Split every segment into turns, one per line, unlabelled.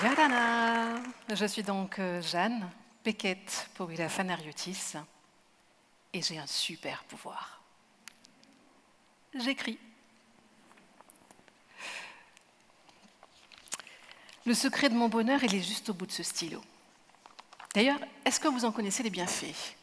Yadana! Je suis donc Jeanne Pequet Povila Fanariotis et j'ai un super pouvoir. J'écris. Le secret de mon bonheur, il est juste au bout de ce stylo. D'ailleurs, est-ce que vous en connaissez les bienfaits ?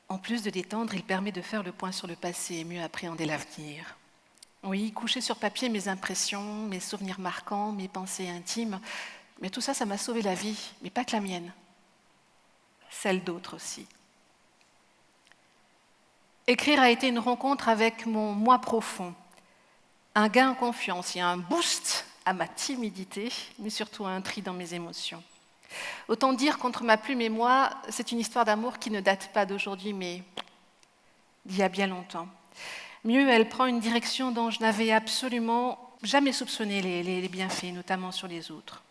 En plus de détendre, il permet de faire le point sur le passé et mieux appréhender l'avenir. Oui, coucher sur papier mes impressions, mes souvenirs marquants, mes pensées intimes, mais tout ça, ça m'a sauvé la vie, mais pas que la mienne, celle d'autres aussi. Écrire a été une rencontre avec mon moi profond, un gain en confiance et un boost à ma timidité, mais surtout un tri dans mes émotions. Autant dire qu'entre ma plume et moi, c'est une histoire d'amour qui ne date pas d'aujourd'hui, mais d'il y a bien longtemps. Mieux, elle prend une direction dont je n'avais absolument jamais soupçonné les bienfaits, notamment sur les autres.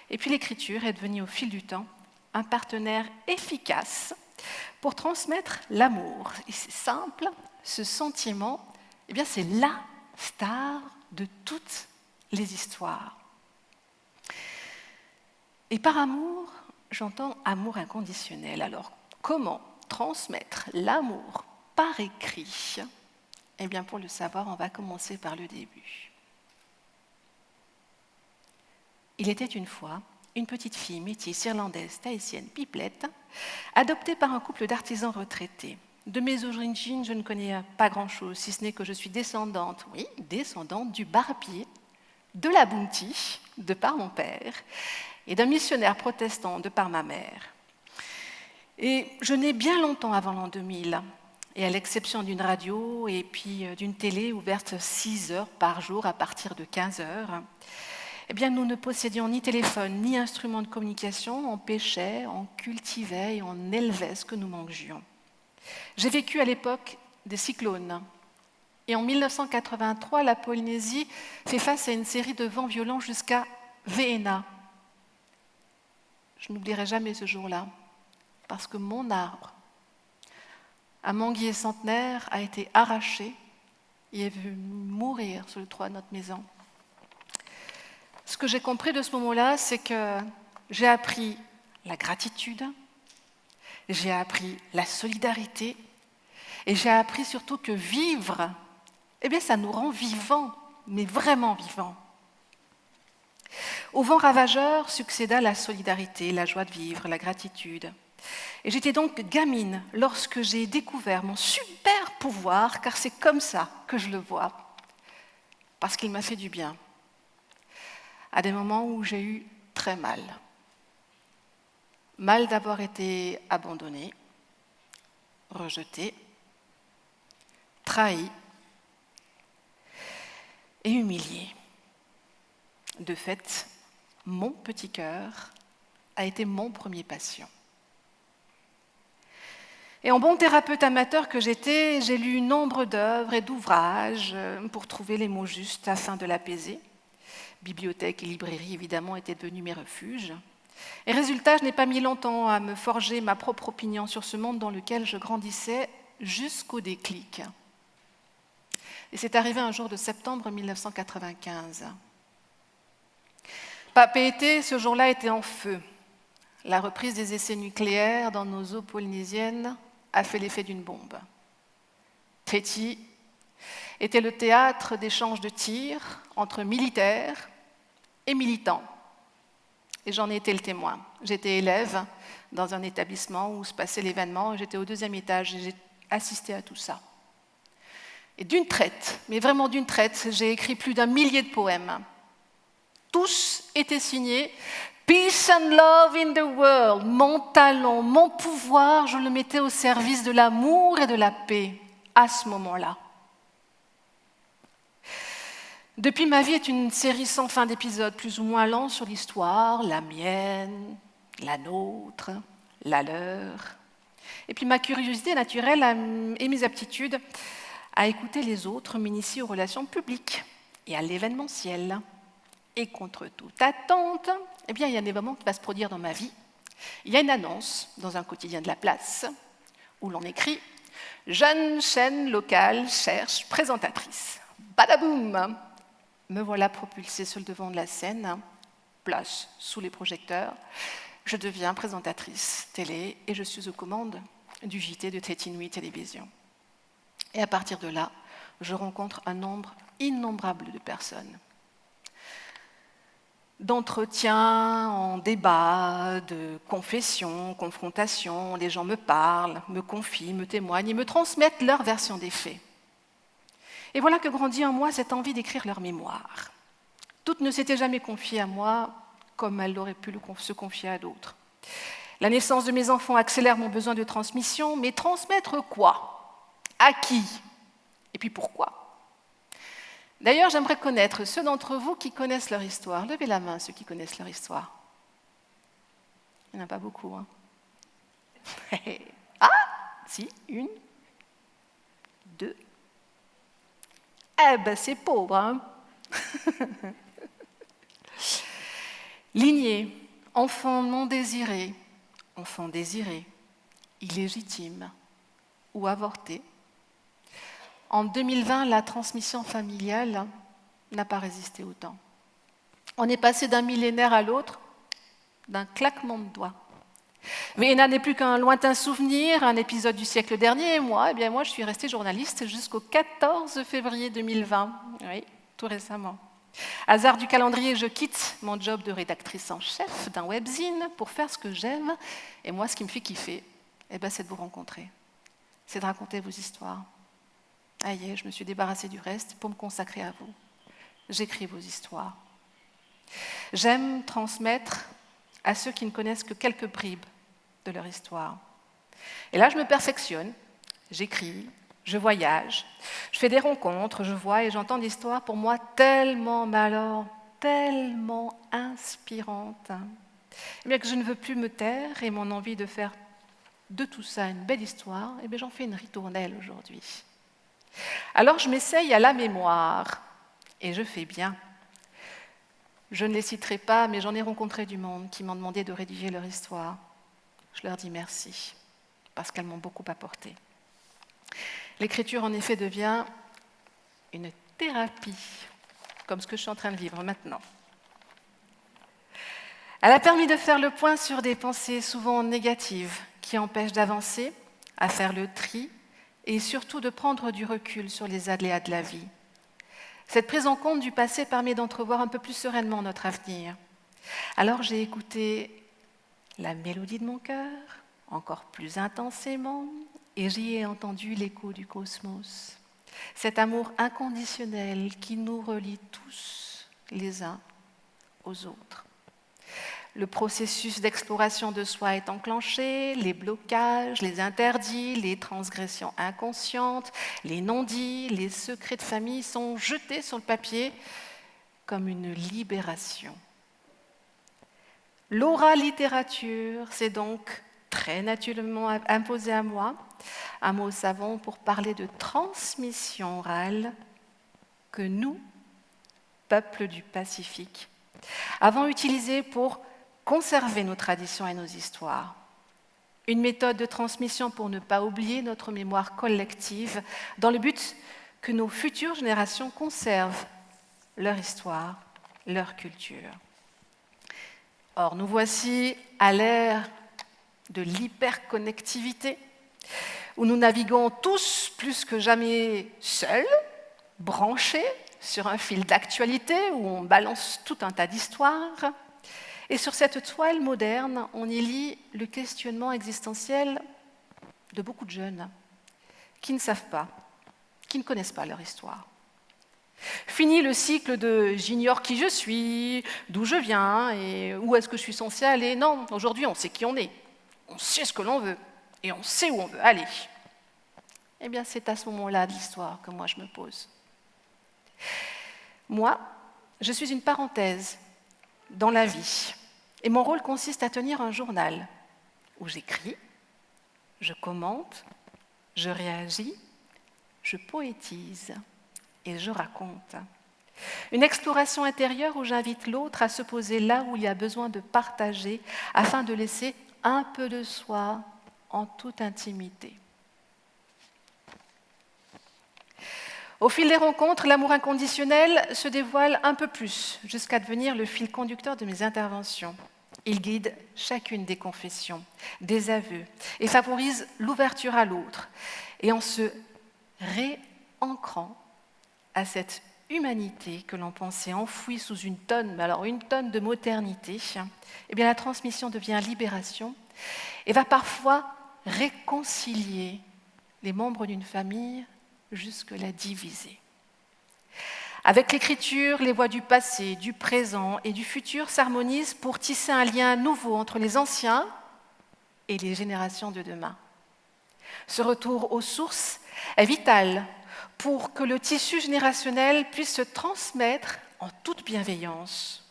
Et puis l'écriture est devenue au fil du temps un partenaire efficace pour transmettre l'amour. Et c'est simple, ce sentiment, eh bien, c'est la star de toutes les histoires. Et par amour, j'entends amour inconditionnel. Alors, comment transmettre l'amour par écrit ? Eh bien, pour le savoir, on va commencer par le début. Il était une fois une petite fille métisse irlandaise, tahitienne, pipelette, adoptée par un couple d'artisans retraités. De mes origines, je ne connais pas grand-chose, si ce n'est que je suis descendante du barbier de la Bounty, de par mon père, et d'un missionnaire protestant, de par ma mère. Et je nais bien longtemps avant l'an 2000, et à l'exception d'une radio et puis d'une télé ouverte 6 heures par jour à partir de 15 heures, eh bien, nous ne possédions ni téléphone, ni instrument de communication, on pêchait, on cultivait et on élevait ce que nous mangions. J'ai vécu à l'époque des cyclones. Et en 1983, la Polynésie fait face à une série de vents violents jusqu'à Véena. Je n'oublierai jamais ce jour-là, parce que mon arbre, un manguier centenaire, a été arraché et est venu mourir sur le toit de notre maison. Ce que j'ai compris de ce moment-là, c'est que j'ai appris la gratitude, j'ai appris la solidarité et j'ai appris surtout que vivre, eh bien, ça nous rend vivants, mais vraiment vivants. Au vent ravageur succéda la solidarité, la joie de vivre, la gratitude. Et j'étais donc gamine lorsque j'ai découvert mon super pouvoir, car c'est comme ça que je le vois, parce qu'il m'a fait du bien. À des moments où j'ai eu très mal. Mal d'avoir été abandonnée, rejetée, trahie et humiliée. De fait, mon petit cœur a été mon premier patient. Et en bon thérapeute amateur que j'étais, j'ai lu nombre d'œuvres et d'ouvrages pour trouver les mots justes afin de l'apaiser. Bibliothèque et librairie, évidemment, étaient devenus mes refuges. Et résultat, je n'ai pas mis longtemps à me forger ma propre opinion sur ce monde dans lequel je grandissais jusqu'au déclic. Et c'est arrivé un jour de septembre 1995. Papeete, ce jour-là, était en feu. La reprise des essais nucléaires dans nos eaux polynésiennes a fait l'effet d'une bombe. Tahiti était le théâtre d'échanges de tirs entre militaires et militants. Et j'en ai été le témoin. J'étais élève dans un établissement où se passait l'événement. J'étais au 2e étage et j'ai assisté à tout ça. Et d'une traite, mais vraiment d'une traite, j'ai écrit plus d'1 millier de poèmes. Tous étaient signés « Peace and love in the world ». Mon talent, mon pouvoir, je le mettais au service de l'amour et de la paix à ce moment-là. Depuis, ma vie est une série sans fin d'épisodes, plus ou moins lents sur l'histoire, la mienne, la nôtre, la leur. Et puis ma curiosité naturelle et mes aptitudes à écouter les autres m'initient aux relations publiques et à l'événementiel. Et contre toute attente, eh bien, il y a un événement qui va se produire dans ma vie. Il y a une annonce dans un quotidien de la place où l'on écrit « Jeune chaîne locale cherche présentatrice ». badaboum, me voilà propulsée sur le devant de la scène, place sous les projecteurs. Je deviens présentatrice télé et je suis aux commandes du JT de Tétin Nuit Télévision. Et à partir de là, je rencontre un nombre innombrable de personnes. D'entretiens en débat, de confessions, confrontations, les gens me parlent, me confient, me témoignent et me transmettent leur version des faits. Et voilà que grandit en moi cette envie d'écrire leur mémoire. Toutes ne s'étaient jamais confiées à moi comme elles auraient pu se confier à d'autres. La naissance de mes enfants accélère mon besoin de transmission, mais transmettre quoi? À qui? Et puis pourquoi? D'ailleurs, j'aimerais connaître ceux d'entre vous qui connaissent leur histoire. Levez la main, ceux qui connaissent leur histoire. Il n'y en a pas beaucoup, hein? Ah, si, 1, 2. Eh ben, c'est pauvre, hein? Lignée, enfant non désiré, enfant désiré, illégitime ou avorté. En 2020, la transmission familiale n'a pas résisté au temps. On est passé d'un millénaire à l'autre, d'un claquement de doigts. Vienna n'est plus qu'un lointain souvenir, un épisode du siècle dernier, et moi, je suis restée journaliste jusqu'au 14 février 2020, oui, tout récemment. Hasard du calendrier, je quitte mon job de rédactrice en chef d'un webzine pour faire ce que j'aime, et moi, ce qui me fait kiffer, c'est de vous rencontrer, c'est de raconter vos histoires. Aïe, je me suis débarrassée du reste pour me consacrer à vous. J'écris vos histoires. J'aime transmettre à ceux qui ne connaissent que quelques bribes de leur histoire. Et là, je me perfectionne, j'écris, je voyage, je fais des rencontres, je vois et j'entends des histoires pour moi tellement, mais alors, tellement inspirantes, que je ne veux plus me taire et mon envie de faire de tout ça une belle histoire, j'en fais une ritournelle aujourd'hui. Alors je m'essaye à la mémoire, et je fais bien. Je ne les citerai pas, mais j'en ai rencontré du monde qui m'ont demandé de rédiger leur histoire. Je leur dis merci, parce qu'elles m'ont beaucoup apporté. L'écriture, en effet, devient une thérapie, comme ce que je suis en train de vivre maintenant. Elle a permis de faire le point sur des pensées souvent négatives qui empêchent d'avancer, à faire le tri, et surtout de prendre du recul sur les aléas de la vie. Cette prise en compte du passé permet d'entrevoir un peu plus sereinement notre avenir. Alors j'ai écouté la mélodie de mon cœur, encore plus intensément, et j'y ai entendu l'écho du cosmos. Cet amour inconditionnel qui nous relie tous les uns aux autres. Le processus d'exploration de soi est enclenché, les blocages, les interdits, les transgressions inconscientes, les non-dits, les secrets de famille sont jetés sur le papier comme une libération. L'oralittérature s'est donc très naturellement imposée à moi, un mot savant pour parler de transmission orale que nous, peuple du Pacifique, avons utilisé pour conserver nos traditions et nos histoires. Une méthode de transmission pour ne pas oublier notre mémoire collective dans le but que nos futures générations conservent leur histoire, leur culture. Or, nous voici à l'ère de l'hyperconnectivité, où nous naviguons tous plus que jamais seuls, branchés sur un fil d'actualité où on balance tout un tas d'histoires. Et sur cette toile moderne, on y lit le questionnement existentiel de beaucoup de jeunes qui ne savent pas, qui ne connaissent pas leur histoire. Fini le cycle de « j'ignore qui je suis, d'où je viens et où est-ce que je suis censé aller ». Non, aujourd'hui on sait qui on est, on sait ce que l'on veut et on sait où on veut aller. C'est à ce moment-là de l'histoire que moi je me pose. Moi, je suis une parenthèse dans la vie. Et mon rôle consiste à tenir un journal où j'écris, je commente, je réagis, je poétise et je raconte. Une exploration intérieure où j'invite l'autre à se poser là où il y a besoin de partager afin de laisser un peu de soi en toute intimité. Au fil des rencontres, l'amour inconditionnel se dévoile un peu plus, jusqu'à devenir le fil conducteur de mes interventions. Il guide chacune des confessions, des aveux, et favorise l'ouverture à l'autre. Et en se réancrant à cette humanité que l'on pensait enfouie sous une tonne de modernité, eh bien la transmission devient libération et va parfois réconcilier les membres d'une famille jusque-là divisés. Avec l'écriture, les voix du passé, du présent et du futur s'harmonisent pour tisser un lien nouveau entre les anciens et les générations de demain. Ce retour aux sources est vital pour que le tissu générationnel puisse se transmettre en toute bienveillance.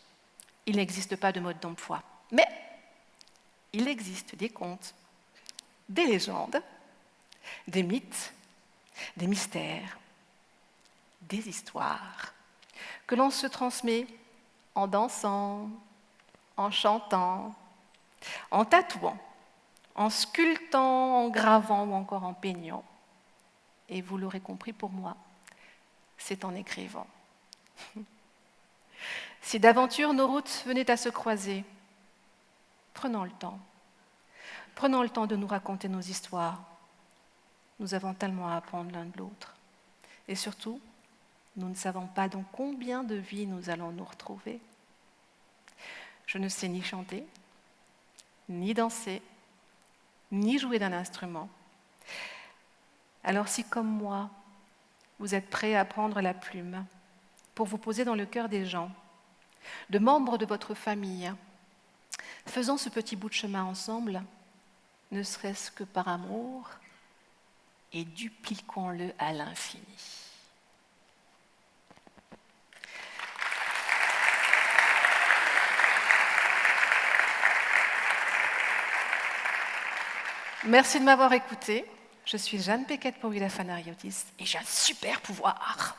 Il n'existe pas de mode d'emploi, mais il existe des contes, des légendes, des mythes, des mystères, des histoires que l'on se transmet en dansant, en chantant, en tatouant, en sculptant, en gravant ou encore en peignant. Et vous l'aurez compris, pour moi, c'est en écrivant. Si d'aventure nos routes venaient à se croiser, prenons le temps. Prenons le temps de nous raconter nos histoires. Nous avons tellement à apprendre l'un de l'autre. Et surtout, nous ne savons pas dans combien de vies nous allons nous retrouver. Je ne sais ni chanter, ni danser, ni jouer d'un instrument. Alors si, comme moi, vous êtes prêts à prendre la plume pour vous poser dans le cœur des gens, de membres de votre famille, faisons ce petit bout de chemin ensemble, ne serait-ce que par amour, et dupliquons-le à l'infini. Merci de m'avoir écouté. Je suis Jeanne Pequet pour Villa Fanariotis et j'ai un super pouvoir.